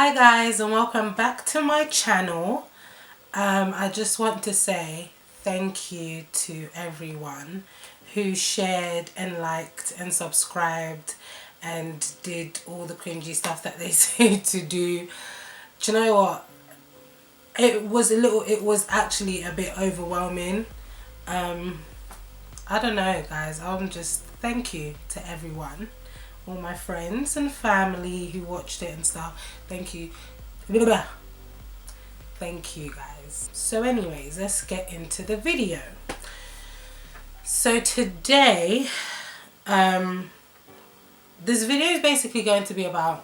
Hi guys, and welcome back to my channel. I just want to say thank you to everyone who shared and liked and subscribed and did all the cringy stuff that they say to do. Do you know what? It was actually a bit overwhelming. I don't know guys, thank you to everyone, all my friends and family who watched it and stuff. Thank you. Thank you guys. So anyways, let's get into the video. So today, this video is basically going to be about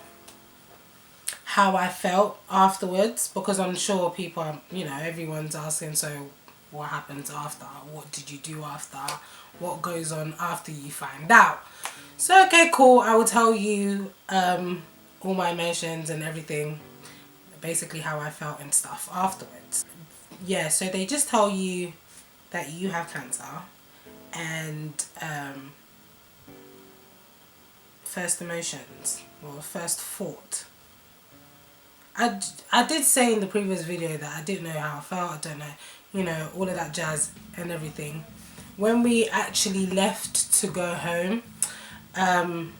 how I felt afterwards, because I'm sure people are, everyone's asking, so what happens after? What did you do after? What goes on after you find out? So okay, cool, I will tell you all my emotions and everything, basically how I felt and stuff afterwards. Yeah, so they just tell you that you have cancer, and first emotions, well, first thought. I did say in the previous video that I didn't know how I felt, I don't know, all of that jazz and everything. When we actually left to go home, I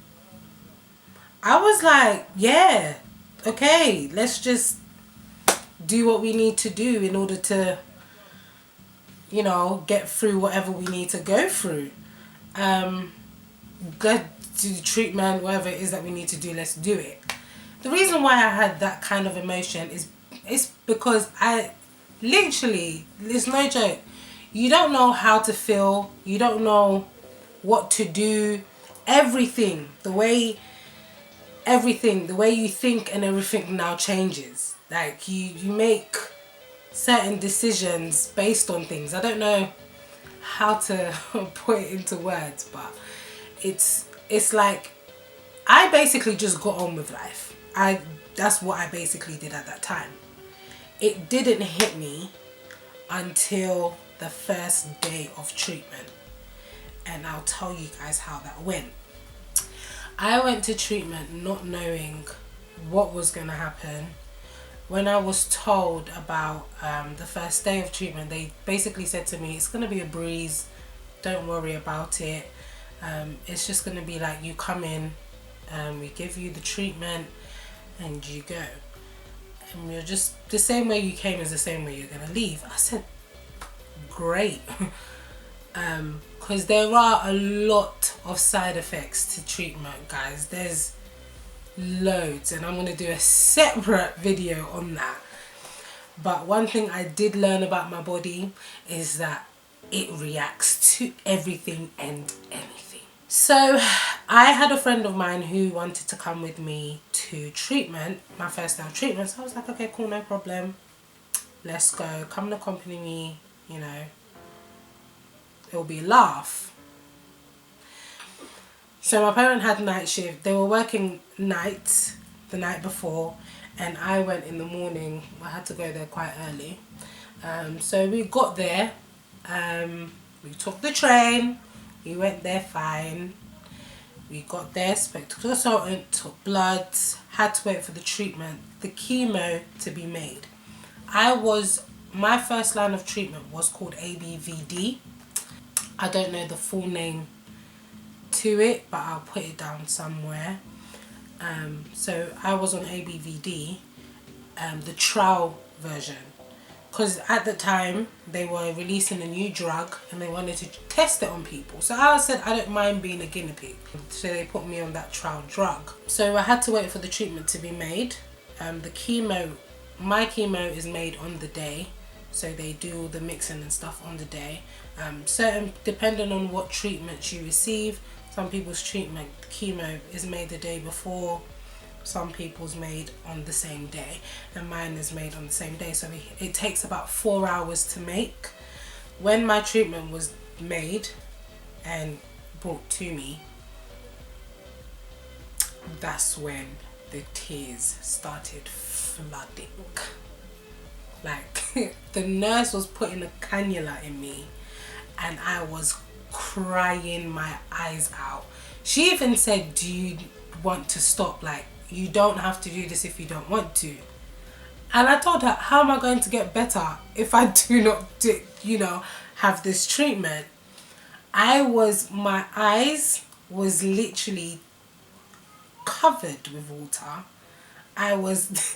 was like, yeah, okay, let's just do what we need to do in order to, get through whatever we need to go through. Go to the treatment, whatever it is that we need to do, let's do it. The reason why I had that kind of emotion is because I literally, it's no joke, you don't know how to feel, you don't know what to do, everything, the way you think and everything now changes. Like you make certain decisions based on things. I don't know how to put it into words, but it's like I basically just got on with life. That's what I basically did at that time. It didn't hit me until the first day of treatment, and I'll tell you guys how that went. I went to treatment not knowing what was going to happen. When I was told about the first day of treatment, they basically said to me, it's going to be a breeze, don't worry about it. It's just going to be like you come in, we give you the treatment and you go. And you're just, the same way you came is the same way you're going to leave. I said, great. Because there are a lot of side effects to treatment, guys. There's loads, and I'm going to do a separate video on that. But one thing I did learn about my body is that it reacts to everything and anything. So I had a friend of mine who wanted to come with me to treatment, my first day of treatment. So I was like, okay, cool, no problem. Let's go. Come and accompany me, it'll be a laugh. So my parent had night shift. They were working nights the night before, and I went in the morning. I had to go there quite early. So we got there. We took the train. We went there fine. We got there, spoke to the consultant, took bloods, had to wait for the treatment, the chemo to be made. My first line of treatment was called ABVD. I don't know the full name to it, but I'll put it down somewhere. So I was on ABVD, the trial version, because at the time they were releasing a new drug and they wanted to test it on people. So I said I don't mind being a guinea pig, so they put me on that trial drug. So I had to wait for the treatment to be made. My chemo is made on the day, so they do all the mixing and stuff on the day. Depending on what treatments you receive, some people's treatment, chemo, is made the day before, some people's made on the same day, and mine is made on the same day. So it takes about 4 hours to make. When my treatment was made and brought to me, that's when the tears started flooding. Like the nurse was putting a cannula in me and I was crying my eyes out. She even said, do you want to stop? Like, you don't have to do this if you don't want to. And I told her, how am I going to get better if I do not do, have this treatment? My eyes was literally covered with water. I was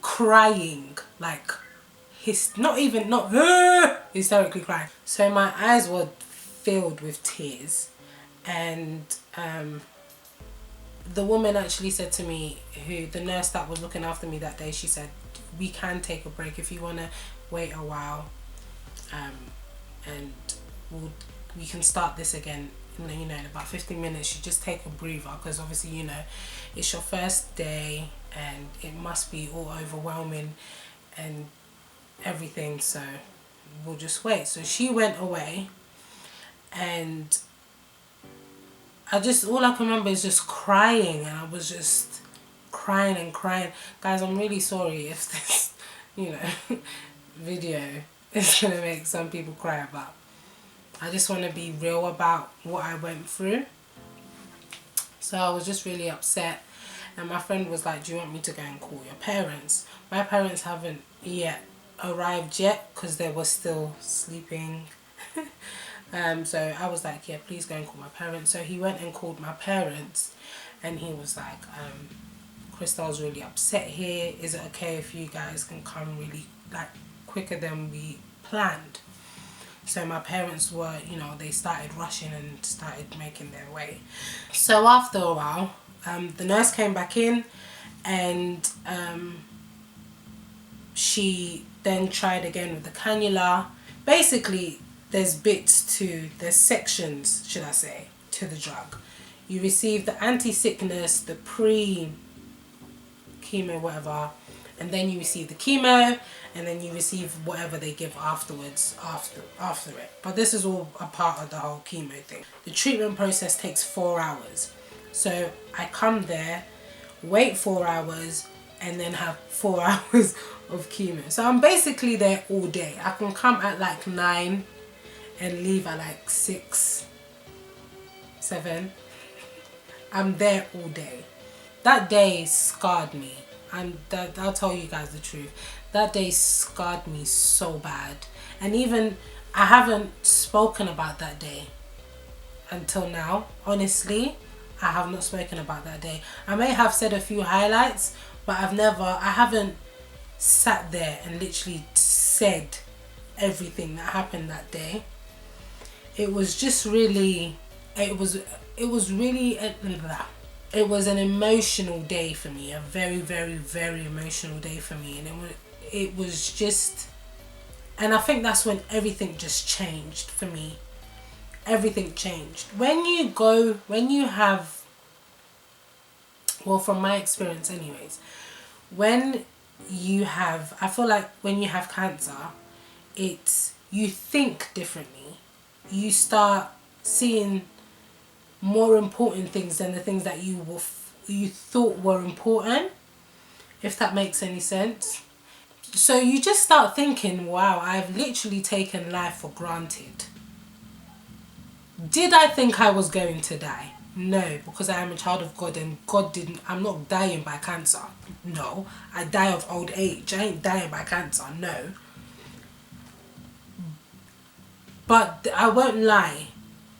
crying, like not hysterically crying. So my eyes were filled with tears, and the woman actually said to me, the nurse that was looking after me that day, she said, we can take a break if you want to wait a while, and we can start this again in about 15 minutes. You just take a breather, because obviously it's your first day and it must be all overwhelming and everything, so we'll just wait. So she went away, and all I can remember is just crying, and I was just crying and crying. Guys, I'm really sorry if this video is gonna make some people cry, but I just want to be real about what I went through. So I was just really upset, and my friend was like, do you want me to go and call your parents? My parents haven't yet arrived yet, because they were still sleeping. So I was like, yeah, please go and call my parents. So he went and called my parents, and he was like, Crystal's really upset here. Is it okay if you guys can come really quicker than we planned? So my parents were, they started rushing and started making their way. So after a while, the nurse came back in, and she then tried again with the cannula. Basically, there's sections, should I say, to the drug. You receive the anti-sickness, the pre-chemo, whatever, and then you receive the chemo, and then you receive whatever they give afterwards, after it. But this is all a part of the whole chemo thing. The treatment process takes 4 hours. So I come there, wait 4 hours, and then have 4 hours of chemo. So I'm basically there all day. I can come at 9 and leave at 6, 7. I'm there all day. That day scarred me, and I'll tell you guys the truth. That day scarred me so bad, and even I haven't spoken about that day until now. Honestly, I have not spoken about that day. I may have said a few highlights, but I haven't sat there and literally said everything that happened that day. It was just really, it was an emotional day for me, a very, very, very emotional day for me, and it was just, and I think that's when everything just changed for me. Everything changed. When you have, well, from my experience anyways, I feel like when you have cancer, you think differently. You start seeing more important things than the things that you thought were important, if that makes any sense. So you just start thinking, wow, I've literally taken life for granted. Did I think I was going to die? No, because I am a child of God, and I'm not dying by cancer. No, I die of old age. I ain't dying by cancer, no. But I won't lie,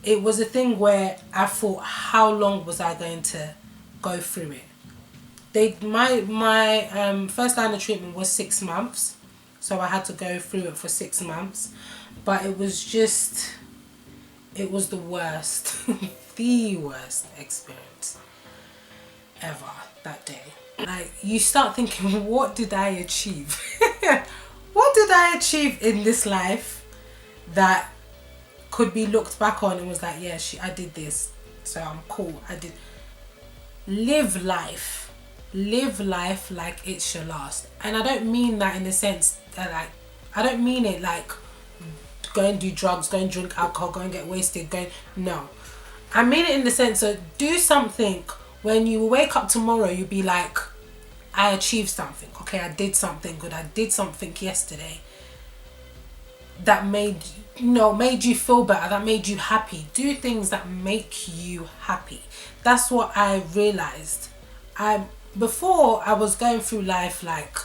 it was a thing where I thought, how long was I going to go through it? My first line of treatment was 6 months, so I had to go through it for 6 months. But it was the worst, the worst experience ever that day. You start thinking, what did I achieve? What did I achieve in this life that could be looked back on and was like, yeah, I did this, so I'm cool. I did. Live life like it's your last. And I don't mean that in the sense that I don't mean it like go and do drugs, go and drink alcohol, go and get wasted, no. I mean it in the sense of do something. When you wake up tomorrow, you'll be like, I achieved something. Okay, I did something good. I did something yesterday. that made you feel better, that made you happy. Do things that make you happy. That's what I realized. Before I was going through life like,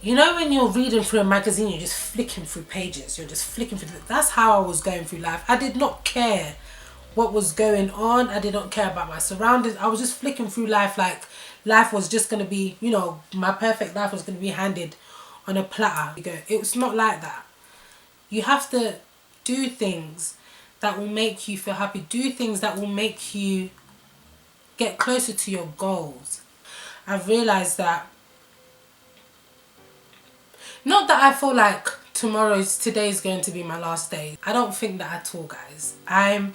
you know, when you're reading through a magazine, you're just flicking through pages, you're just flicking through. That's how I was going through life. I did not care what was going on. I did not care about my surroundings. I was just flicking through life like life was just going to be, you know, my perfect life was going to be handed on a platter. It's not like that. You have to do things that will make you feel happy. Do things that will make you get closer to your goals. I've realized that, not that I feel like today's going to be my last day. I don't think that at all, guys. I'm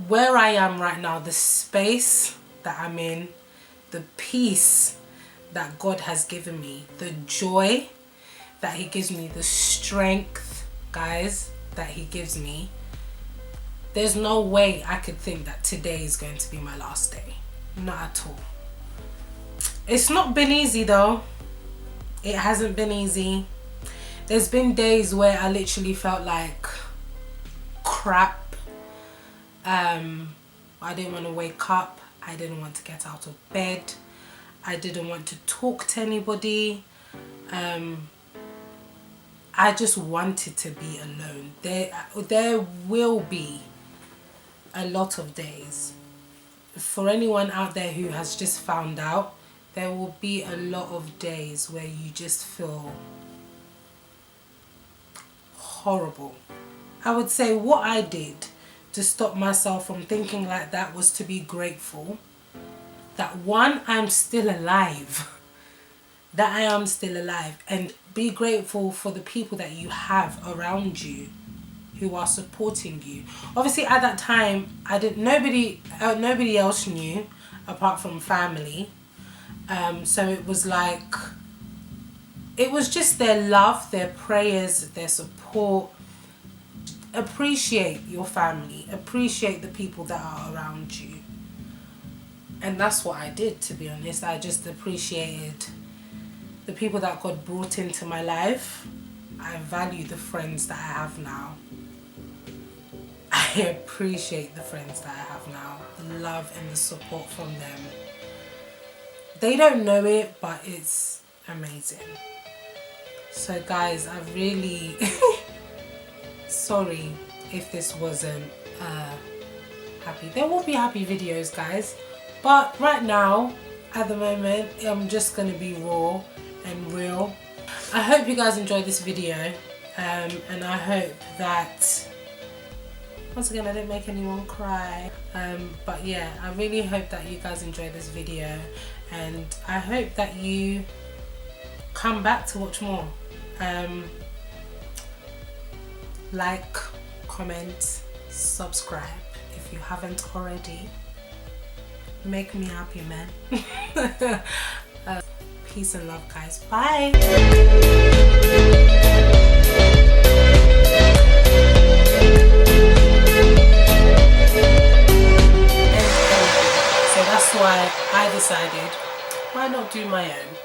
where I am right now, the space that I'm in, the peace that God has given me, the joy that he gives me, the strength, guys, that he gives me. There's no way I could think that today is going to be my last day. Not at all. It's not been easy though. It hasn't been easy. There's been days where I literally felt like crap. I didn't want to wake up. I didn't want to get out of bed. I didn't want to talk to anybody. I just wanted to be alone. There will be a lot of days. For anyone out there who has just found out, there will be a lot of days where you just feel horrible. I would say what I did to stop myself from thinking like that was to be grateful that, one, I'm still alive. That I am still alive. And be grateful for the people that you have around you who are supporting you. Obviously at that time, nobody else knew apart from family. So it was like, it was just their love, their prayers, their support. Appreciate your family, appreciate the people that are around you. And that's what I did, to be honest. I just appreciated the people that God brought into my life. I value the friends that I have now. I appreciate the friends that I have now, the love and the support from them. They don't know it, but it's amazing. So guys, I really sorry if this wasn't happy. There will be happy videos, guys, but right now at the moment I'm just gonna be raw and real. I hope you guys enjoyed this video, and I hope that, once again, I didn't make anyone cry, but yeah, I really hope that you guys enjoyed this video, and I hope that you come back to watch more. Like, comment, subscribe if you haven't already. Make me happy, man. Peace and love, guys. Bye. So that's why I decided, why not do my own?